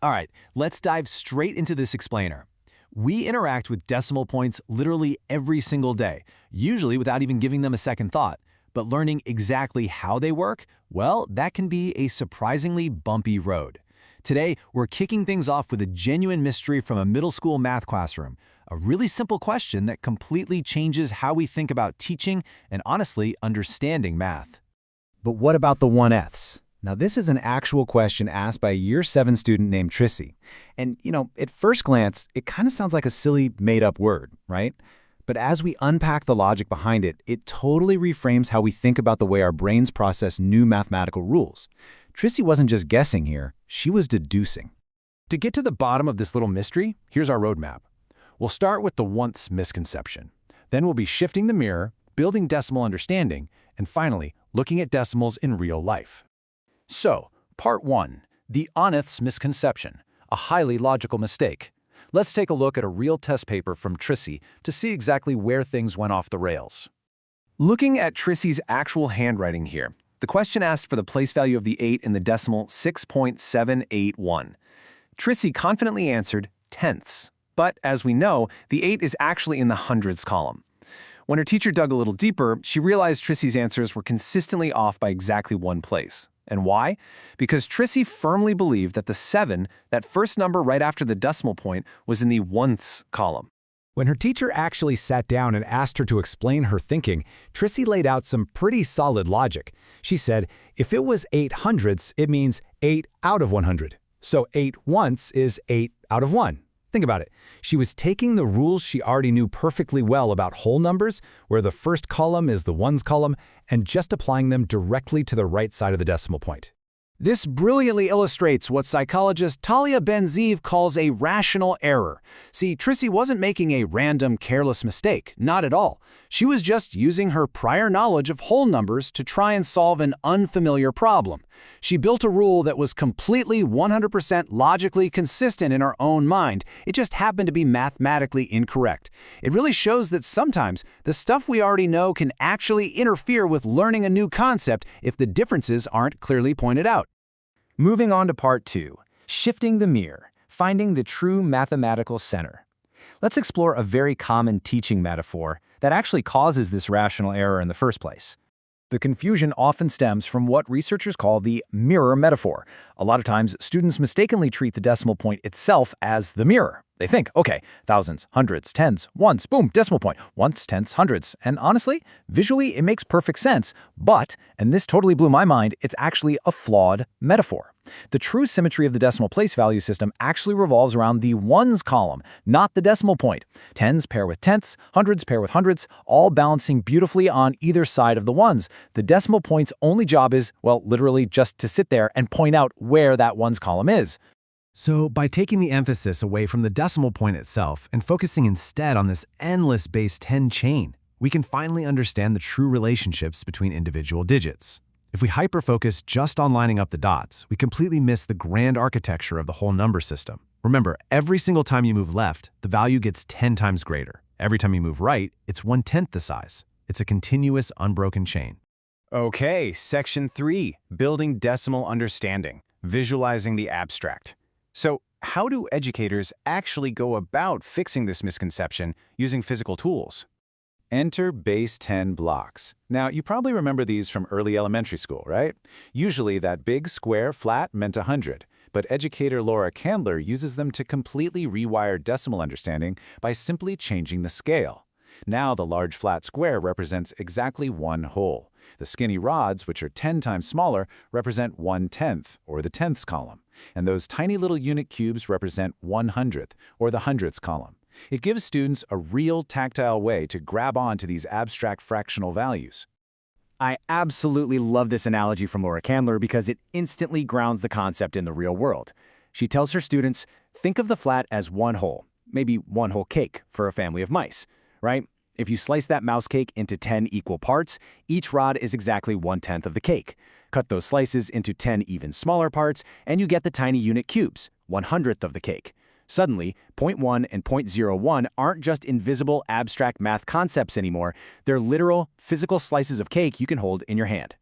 All right, let's dive straight into this explainer. We interact with decimal points literally every single day, usually without even giving them a second thought. But learning exactly how they work, well, that can be a surprisingly bumpy road. Today, we're kicking things off with a genuine mystery from a middle school math classroom, a really simple question that completely changes how we think about teaching and honestly understanding math. But what about the 1/10ths? Now, this is an actual question asked by a Year 7 student named Trissy. And, at first glance, it kind of sounds like a silly, made-up word, right? But as we unpack the logic behind it, it totally reframes how we think about the way our brains process new mathematical rules. Trissy wasn't just guessing here, she was deducing. To get to the bottom of this little mystery, here's our roadmap. We'll start with the once misconception. Then we'll be shifting the mirror, building decimal understanding, and finally, looking at decimals in real life. So, part 1, the 1/10ths misconception, a highly logical mistake. Let's take a look at a real test paper from Trissy to see exactly where things went off the rails. Looking at Trissy's actual handwriting here, the question asked for the place value of the 8 in the decimal 6.781. Trissy confidently answered tenths, but as we know, the 8 is actually in the hundreds column. When her teacher dug a little deeper, she realized Trissy's answers were consistently off by exactly one place. And why? Because Trissy firmly believed that the 7, that first number right after the decimal point, was in the 1/10ths column. When her teacher actually sat down and asked her to explain her thinking, Trissy laid out some pretty solid logic. She said, if it was 8/100ths, it means 8 out of 100. So 8/1ths is 8 out of 1. Think about it. She was taking the rules she already knew perfectly well about whole numbers, where the first column is the ones column, and just applying them directly to the right side of the decimal point. This brilliantly illustrates what psychologist Talia Ben-Zeev calls a rational error. See, Trissy wasn't making a random, careless mistake, not at all. She was just using her prior knowledge of whole numbers to try and solve an unfamiliar problem. She built a rule that was completely 100% logically consistent in her own mind. It just happened to be mathematically incorrect. It really shows that sometimes the stuff we already know can actually interfere with learning a new concept if the differences aren't clearly pointed out. Moving on to part 2, shifting the mirror, finding the true mathematical center. Let's explore a very common teaching metaphor that actually causes this rational error in the first place. The confusion often stems from what researchers call the mirror metaphor. A lot of times, students mistakenly treat the decimal point itself as the mirror. They think, okay, thousands, hundreds, tens, ones, boom, decimal point, ones, tenths, hundreds. And honestly, visually, it makes perfect sense. But, and this totally blew my mind, it's actually a flawed metaphor. The true symmetry of the decimal place value system actually revolves around the ones column, not the decimal point. Tens pair with tenths, hundreds pair with hundreds, all balancing beautifully on either side of the ones. The decimal point's only job is, well, literally just to sit there and point out where that ones column is. So by taking the emphasis away from the decimal point itself and focusing instead on this endless base 10 chain, we can finally understand the true relationships between individual digits. If we hyper-focus just on lining up the dots, we completely miss the grand architecture of the whole number system. Remember, every single time you move left, the value gets 10 times greater. Every time you move right, it's 1/10 the size. It's a continuous, unbroken chain. Okay, section 3, building decimal understanding, visualizing the abstract. So, how do educators actually go about fixing this misconception using physical tools? Enter base 10 blocks. Now, you probably remember these from early elementary school, right? Usually that big square flat meant 100, but educator Laura Candler uses them to completely rewire decimal understanding by simply changing the scale. Now the large flat square represents exactly one whole. The skinny rods, which are 10 times smaller, represent 1/10th, or the tenths column. And those tiny little unit cubes represent 1/100th, or the hundredths column. It gives students a real tactile way to grab on to these abstract fractional values. I absolutely love this analogy from Laura Candler because it instantly grounds the concept in the real world. She tells her students, think of the flat as one whole, maybe one whole cake for a family of mice, right? If you slice that mouse cake into 10 equal parts, each rod is exactly 1/10 of the cake. Cut those slices into 10 even smaller parts, and you get the tiny unit cubes, 1/100th of the cake. Suddenly, 0.1 and 0.01 aren't just invisible abstract math concepts anymore, they're literal, physical slices of cake you can hold in your hand.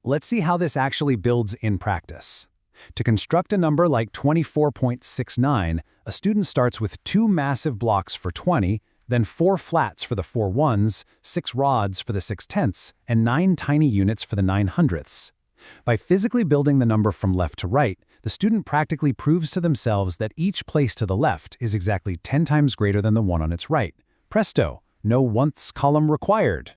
Let's see how this actually builds in practice. To construct a number like 24.69, a student starts with 2 massive blocks for 20, then 4 flats for the 4 ones, 6 rods for the 6 tenths, and 9 tiny units for the 9 hundredths. By physically building the number from left to right, the student practically proves to themselves that each place to the left is exactly 10 times greater than the one on its right. Presto, no one-ths column required.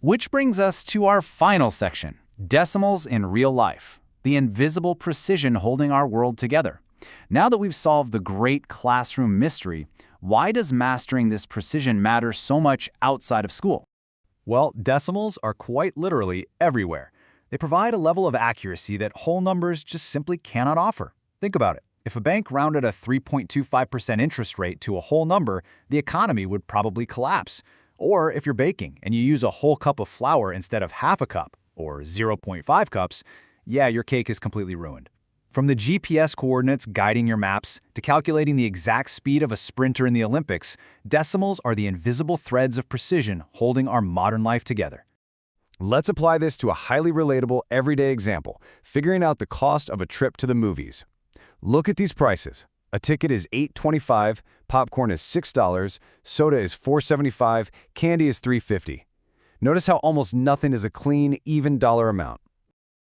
Which brings us to our final section, decimals in real life, the invisible precision holding our world together. Now that we've solved the great classroom mystery, why does mastering this precision matter so much outside of school? Well, decimals are quite literally everywhere. They provide a level of accuracy that whole numbers just simply cannot offer. Think about it. If a bank rounded a 3.25% interest rate to a whole number, the economy would probably collapse. Or if you're baking and you use a whole cup of flour instead of half a cup, or 0.5 cups, yeah, your cake is completely ruined. From the GPS coordinates guiding your maps to calculating the exact speed of a sprinter in the Olympics, decimals are the invisible threads of precision holding our modern life together. Let's apply this to a highly relatable, everyday example, figuring out the cost of a trip to the movies. Look at these prices. A ticket is $8.25, popcorn is $6, soda is $4.75, candy is $3.50. Notice how almost nothing is a clean, even dollar amount.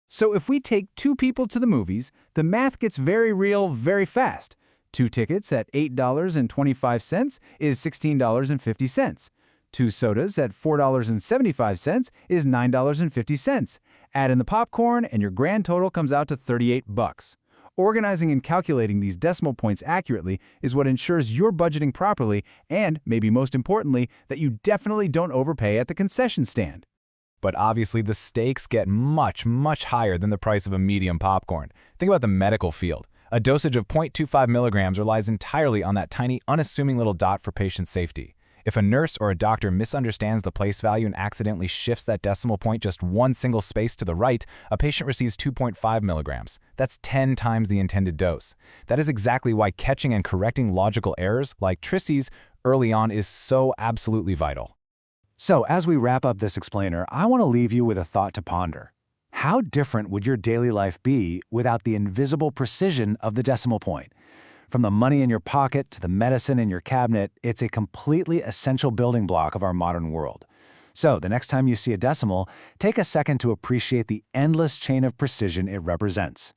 So if we take 2 people to the movies, the math gets very real very fast. 2 tickets at $8.25 is $16.50. 2 sodas at $4.75 is $9.50. Add in the popcorn and your grand total comes out to $38. Organizing and calculating these decimal points accurately is what ensures you're budgeting properly and, maybe most importantly, that you definitely don't overpay at the concession stand. But obviously the stakes get much, much higher than the price of a medium popcorn. Think about the medical field. A dosage of 0.25 milligrams relies entirely on that tiny, unassuming little dot for patient safety. If a nurse or a doctor misunderstands the place value and accidentally shifts that decimal point just one single space to the right, a patient receives 2.5 milligrams. That's 10 times the intended dose. That is exactly why catching and correcting logical errors, like Trissy's, early on is so absolutely vital. So as we wrap up this explainer, I want to leave you with a thought to ponder. How different would your daily life be without the invisible precision of the decimal point? From the money in your pocket to the medicine in your cabinet, it's a completely essential building block of our modern world. So the next time you see a decimal, take a second to appreciate the endless chain of precision it represents.